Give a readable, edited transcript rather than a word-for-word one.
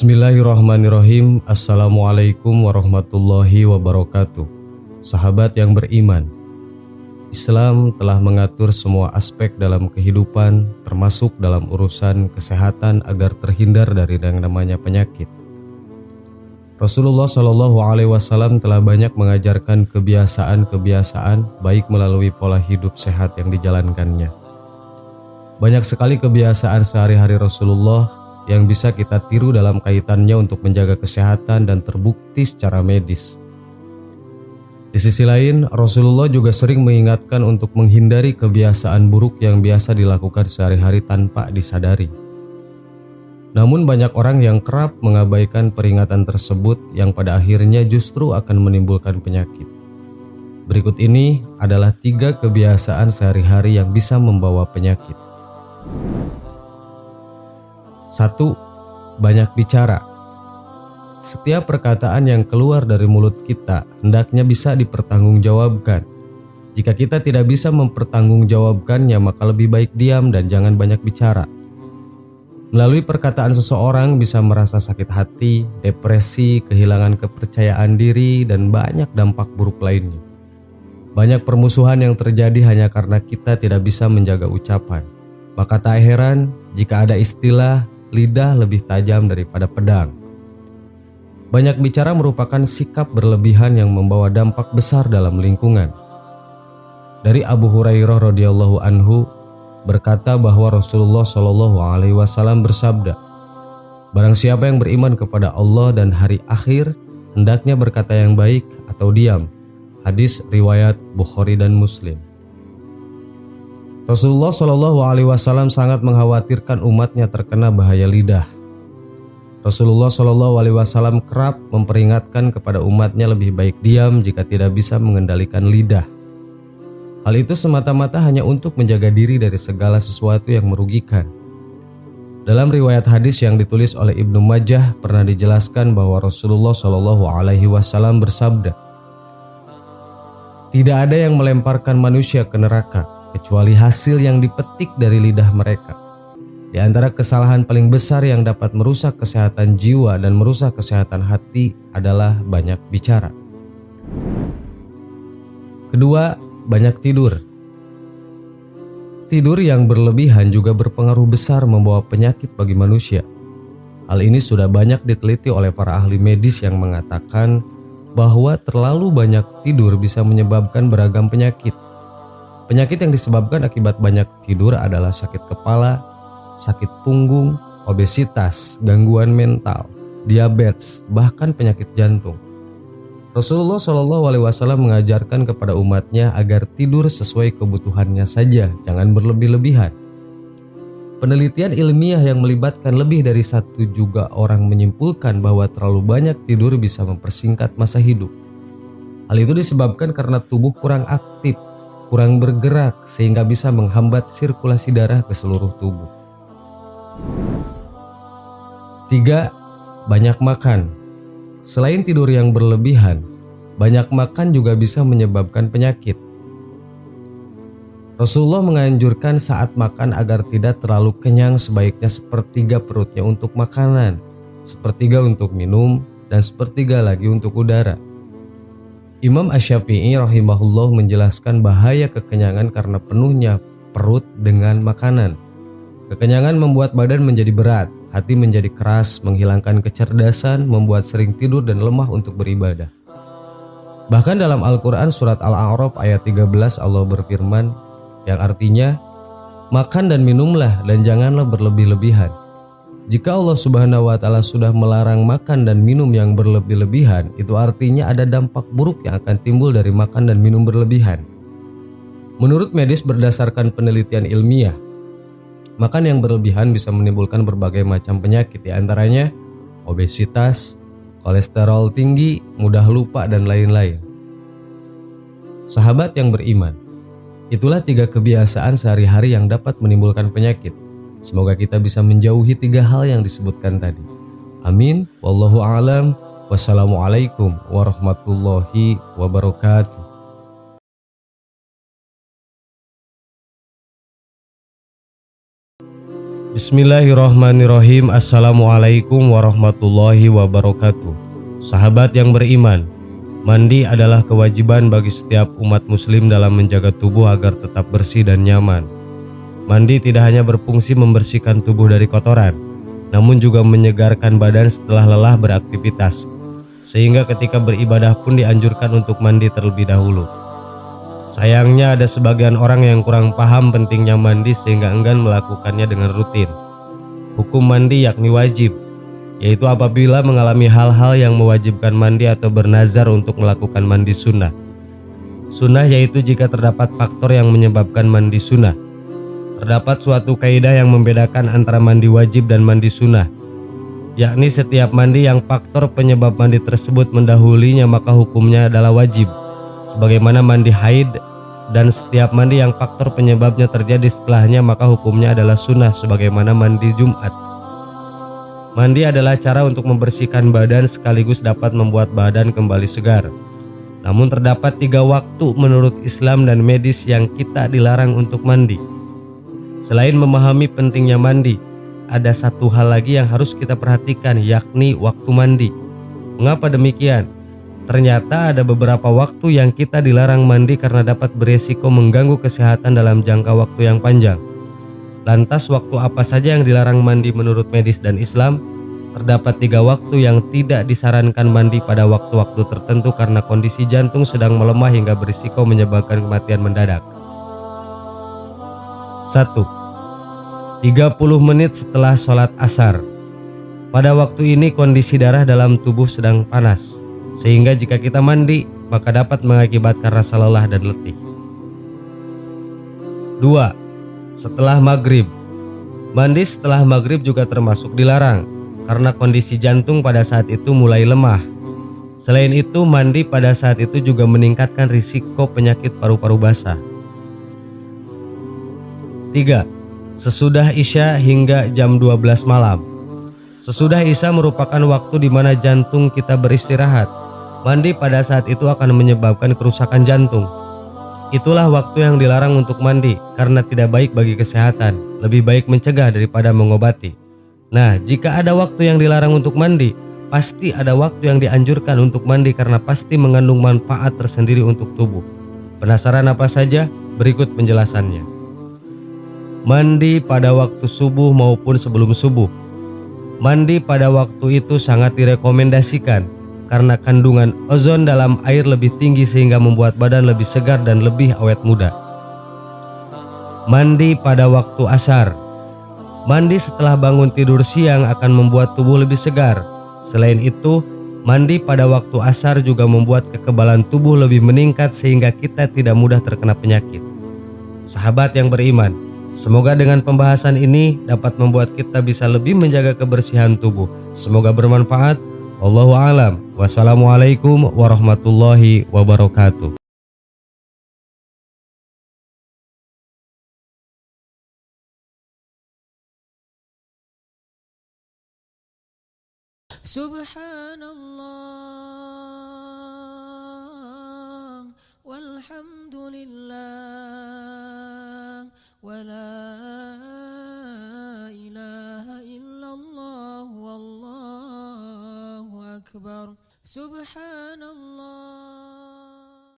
Bismillahirrahmanirrahim. Assalamualaikum warahmatullahi wabarakatuh. Sahabat yang beriman, Islam telah mengatur semua aspek dalam kehidupan, termasuk dalam urusan kesehatan agar terhindar dari yang namanya penyakit. Rasulullah SAW telah banyak mengajarkan kebiasaan-kebiasaan baik melalui pola hidup sehat yang dijalankannya. Banyak sekali kebiasaan sehari-hari Rasulullah yang bisa kita tiru dalam kaitannya untuk menjaga kesehatan dan terbukti secara medis. Di sisi lain, Rasulullah juga sering mengingatkan untuk menghindari kebiasaan buruk yang biasa dilakukan sehari-hari tanpa disadari. Namun banyak orang yang kerap mengabaikan peringatan tersebut yang pada akhirnya justru akan menimbulkan penyakit. Berikut ini adalah 3 kebiasaan sehari-hari yang bisa membawa penyakit. 1. Banyak bicara. Setiap perkataan yang keluar dari mulut kita hendaknya bisa dipertanggungjawabkan. Jika kita tidak bisa mempertanggungjawabkannya, maka lebih baik diam dan jangan banyak bicara. Melalui perkataan seseorang bisa merasa sakit hati, depresi, kehilangan kepercayaan diri, dan banyak dampak buruk lainnya. Banyak permusuhan yang terjadi hanya karena kita tidak bisa menjaga ucapan. Maka tak heran jika ada istilah lidah lebih tajam daripada pedang. Banyak bicara merupakan sikap berlebihan yang membawa dampak besar dalam lingkungan. Dari Abu Hurairah radhiyallahu anhu berkata bahwa Rasulullah SAW bersabda, "Barang siapa yang beriman kepada Allah dan hari akhir, hendaknya berkata yang baik atau diam." Hadis riwayat Bukhari dan Muslim. Rasulullah SAW sangat mengkhawatirkan umatnya terkena bahaya lidah. Rasulullah SAW kerap memperingatkan kepada umatnya lebih baik diam jika tidak bisa mengendalikan lidah. Hal itu semata-mata hanya untuk menjaga diri dari segala sesuatu yang merugikan. Dalam riwayat hadis yang ditulis oleh Ibnu Majah pernah dijelaskan bahwa Rasulullah SAW bersabda, "Tidak ada yang melemparkan manusia ke neraka kecuali hasil yang dipetik dari lidah mereka. Di antara kesalahan paling besar yang dapat merusak kesehatan jiwa dan merusak kesehatan hati adalah banyak bicara." Kedua, banyak tidur. Tidur yang berlebihan juga berpengaruh besar membawa penyakit bagi manusia. Hal ini sudah banyak diteliti oleh para ahli medis yang mengatakan bahwa terlalu banyak tidur bisa menyebabkan beragam penyakit. Penyakit yang disebabkan akibat banyak tidur adalah sakit kepala, sakit punggung, obesitas, gangguan mental, diabetes, bahkan penyakit jantung. Rasulullah SAW mengajarkan kepada umatnya agar tidur sesuai kebutuhannya saja, jangan berlebih-lebihan. Penelitian ilmiah yang melibatkan lebih dari 1 juta orang menyimpulkan bahwa terlalu banyak tidur bisa mempersingkat masa hidup. Hal itu disebabkan karena tubuh kurang aktif, kurang bergerak sehingga bisa menghambat sirkulasi darah ke seluruh tubuh. 3. Banyak makan. Selain tidur yang berlebihan, banyak makan juga bisa menyebabkan penyakit. Rasulullah menganjurkan saat makan agar tidak terlalu kenyang, sebaiknya sepertiga perutnya untuk makanan, sepertiga untuk minum, dan sepertiga lagi untuk udara. Imam Asy-Syafi'i rahimahullah menjelaskan bahaya kekenyangan karena penuhnya perut dengan makanan. Kekenyangan membuat badan menjadi berat, hati menjadi keras, menghilangkan kecerdasan, membuat sering tidur dan lemah untuk beribadah. Bahkan dalam Al-Quran surat Al-A'raf ayat 13 Allah berfirman yang artinya, "Makan dan minumlah dan janganlah berlebih-lebihan." Jika Allah Subhanahu wa Ta'ala sudah melarang makan dan minum yang berlebih-lebihan, itu artinya ada dampak buruk yang akan timbul dari makan dan minum berlebihan. Menurut medis berdasarkan penelitian ilmiah, makan yang berlebihan bisa menimbulkan berbagai macam penyakit, di antaranya obesitas, kolesterol tinggi, mudah lupa, dan lain-lain. Sahabat yang beriman, itulah 3 kebiasaan sehari-hari yang dapat menimbulkan penyakit. Semoga kita bisa menjauhi 3 hal yang disebutkan tadi. Amin. Wallahu a'lam. Wassalamualaikum warahmatullahi wabarakatuh. Bismillahirrahmanirrahim. Assalamualaikum warahmatullahi wabarakatuh. Sahabat yang beriman, mandi adalah kewajiban bagi setiap umat muslim dalam menjaga tubuh agar tetap bersih dan nyaman. Mandi tidak hanya berfungsi membersihkan tubuh dari kotoran, namun juga menyegarkan badan setelah lelah beraktivitas. Sehingga ketika beribadah pun dianjurkan untuk mandi terlebih dahulu. Sayangnya ada sebagian orang yang kurang paham pentingnya mandi sehingga enggan melakukannya dengan rutin. Hukum mandi yakni wajib, yaitu apabila mengalami hal-hal yang mewajibkan mandi atau bernazar untuk melakukan mandi sunnah. Sunnah yaitu jika terdapat faktor yang menyebabkan mandi sunnah. Terdapat suatu kaidah yang membedakan antara mandi wajib dan mandi sunnah, yakni setiap mandi yang faktor penyebab mandi tersebut mendahulinya maka hukumnya adalah wajib, sebagaimana mandi haid, dan setiap mandi yang faktor penyebabnya terjadi setelahnya maka hukumnya adalah sunnah, sebagaimana mandi Jumat. Mandi adalah cara untuk membersihkan badan sekaligus dapat membuat badan kembali segar. Namun terdapat 3 waktu menurut Islam dan medis yang kita dilarang untuk mandi. Selain memahami pentingnya mandi, ada satu hal lagi yang harus kita perhatikan, yakni waktu mandi. Mengapa demikian? Ternyata ada beberapa waktu yang kita dilarang mandi karena dapat beresiko mengganggu kesehatan dalam jangka waktu yang panjang. Lantas waktu apa saja yang dilarang mandi menurut medis dan Islam? Terdapat 3 waktu yang tidak disarankan mandi pada waktu-waktu tertentu karena kondisi jantung sedang melemah hingga berisiko menyebabkan kematian mendadak. 1. 30 menit setelah sholat asar. Pada waktu ini kondisi darah dalam tubuh sedang panas, sehingga jika kita mandi maka dapat mengakibatkan rasa lelah dan letih. 2. Setelah maghrib. Mandi setelah maghrib juga termasuk dilarang karena kondisi jantung pada saat itu mulai lemah. Selain itu, mandi pada saat itu juga meningkatkan risiko penyakit paru-paru basah. 3. Sesudah Isya hingga jam 12 malam. Sesudah Isya merupakan waktu di mana jantung kita beristirahat. Mandi pada saat itu akan menyebabkan kerusakan jantung. Itulah waktu yang dilarang untuk mandi karena tidak baik bagi kesehatan. Lebih baik mencegah daripada mengobati. Nah, jika ada waktu yang dilarang untuk mandi, pasti ada waktu yang dianjurkan untuk mandi karena pasti mengandung manfaat tersendiri untuk tubuh. Penasaran apa saja? Berikut penjelasannya. Mandi pada waktu subuh maupun sebelum subuh. Mandi pada waktu itu sangat direkomendasikan karena kandungan ozon dalam air lebih tinggi sehingga membuat badan lebih segar dan lebih awet muda. Mandi pada waktu asar. Mandi setelah bangun tidur siang akan membuat tubuh lebih segar. Selain itu, mandi pada waktu asar juga membuat kekebalan tubuh lebih meningkat sehingga kita tidak mudah terkena penyakit. Sahabat yang beriman, semoga dengan pembahasan ini dapat membuat kita bisa lebih menjaga kebersihan tubuh. Semoga bermanfaat. Wallahu a'lam. Wassalamualaikum warahmatullahi wabarakatuh. Subhanallah walhamdulillah wala ilaha illallah wallahu akbar. Subhanallah.